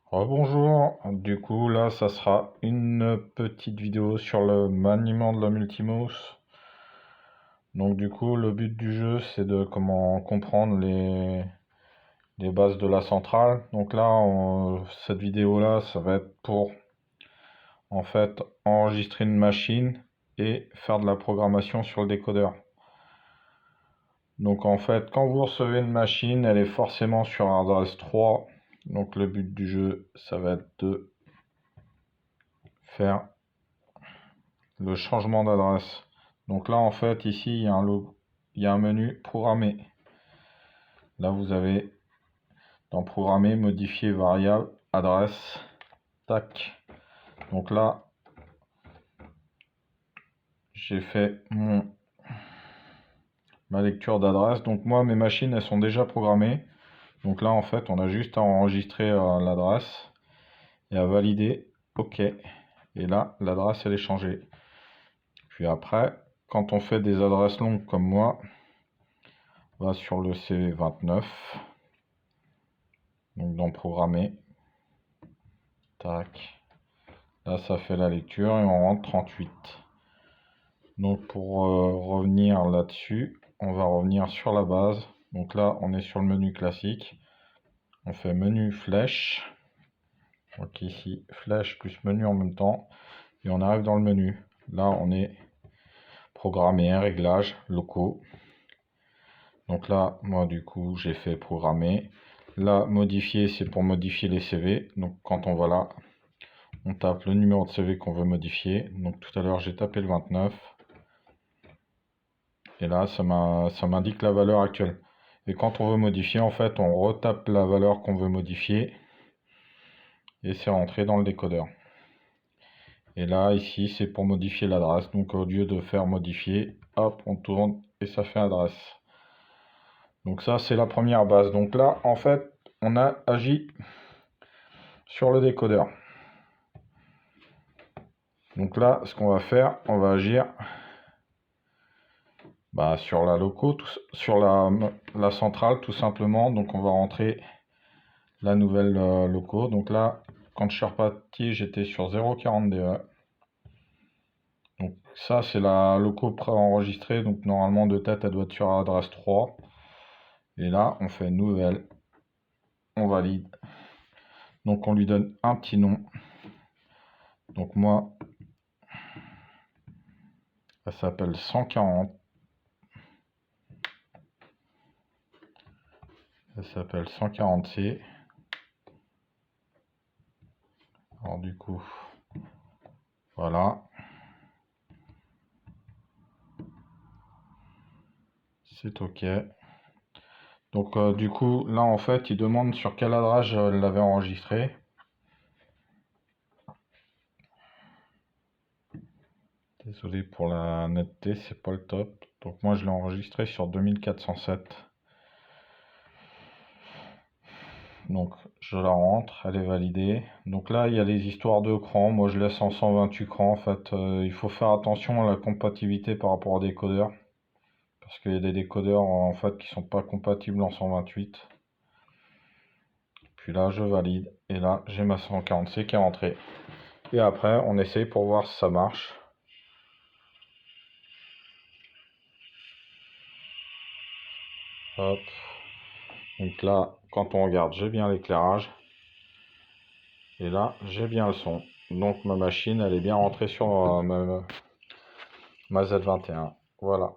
Rebonjour, du coup là ça sera une petite vidéo sur le maniement de la Multimos. Donc du coup le but du jeu c'est de comment comprendre les bases de la centrale. Donc là cette vidéo là ça va être pour en fait enregistrer une machine et faire de la programmation sur le décodeur. Donc en fait quand vous recevez une machine elle est forcément sur adresse 3. Donc le but du jeu ça va être de faire le changement d'adresse. Donc là en fait ici il y a un menu programmer. Là vous avez dans programmer modifier variable adresse. Tac. Donc là j'ai fait ma lecture d'adresse. Donc moi mes machines elles sont déjà programmées. Donc là en fait on a juste à enregistrer l'adresse et à valider OK. Et là l'adresse elle est changée. Puis après quand on fait des adresses longues comme moi, on va sur le CV29. Donc dans programmer, tac, là ça fait la lecture et on rentre 38. Donc pour revenir là-dessus, on va revenir sur la base. Donc là on est sur le menu classique, on fait menu flèche, donc ici flèche plus menu en même temps, et on arrive dans le menu. Là on est programmer, réglages locaux. Donc là moi du coup j'ai fait programmer. Là modifier c'est pour modifier les CV, donc quand on va là on tape le numéro de CV qu'on veut modifier. Donc tout à l'heure j'ai tapé le 29. Et là ça m'indique la valeur actuelle. Et quand on veut modifier, en fait on retape la valeur qu'on veut modifier. Et c'est rentré dans le décodeur. Et là ici c'est pour modifier l'adresse. Donc au lieu de faire modifier, hop on tourne et ça fait adresse. Donc ça c'est la première base. Donc là en fait on a agi sur le décodeur. Donc là ce qu'on va faire, on va agir sur la sur la centrale tout simplement. Donc on va rentrer la nouvelle locaux. Donc là quand je suis reparti j'étais sur 0,40 DE. Donc ça c'est la locaux préenregistrée, donc normalement de tête elle doit être sur adresse 3. Et là on fait nouvelle, on valide. Donc on lui donne un petit nom. Donc moi elle s'appelle 140. Elle s'appelle 140C. Alors du coup, voilà. C'est OK. Donc du coup, là en fait, il demande sur quelle adresse je l'avais enregistré. Désolé pour la netteté, c'est pas le top. Donc moi je l'ai enregistré sur 2407. Donc je la rentre, elle est validée. Donc là il y a les histoires de cran. Moi je laisse en 128 crans. En fait, il faut faire attention à la compatibilité par rapport aux décodeurs. Parce qu'il y a des décodeurs en fait qui sont pas compatibles en 128. Puis là je valide. Et là j'ai ma 140C qui est rentrée. Et après on essaye pour voir si ça marche. Hop. Donc là, quand on regarde, j'ai bien l'éclairage. Et là, j'ai bien le son. Donc ma machine, elle est bien rentrée sur ma Z21. Voilà.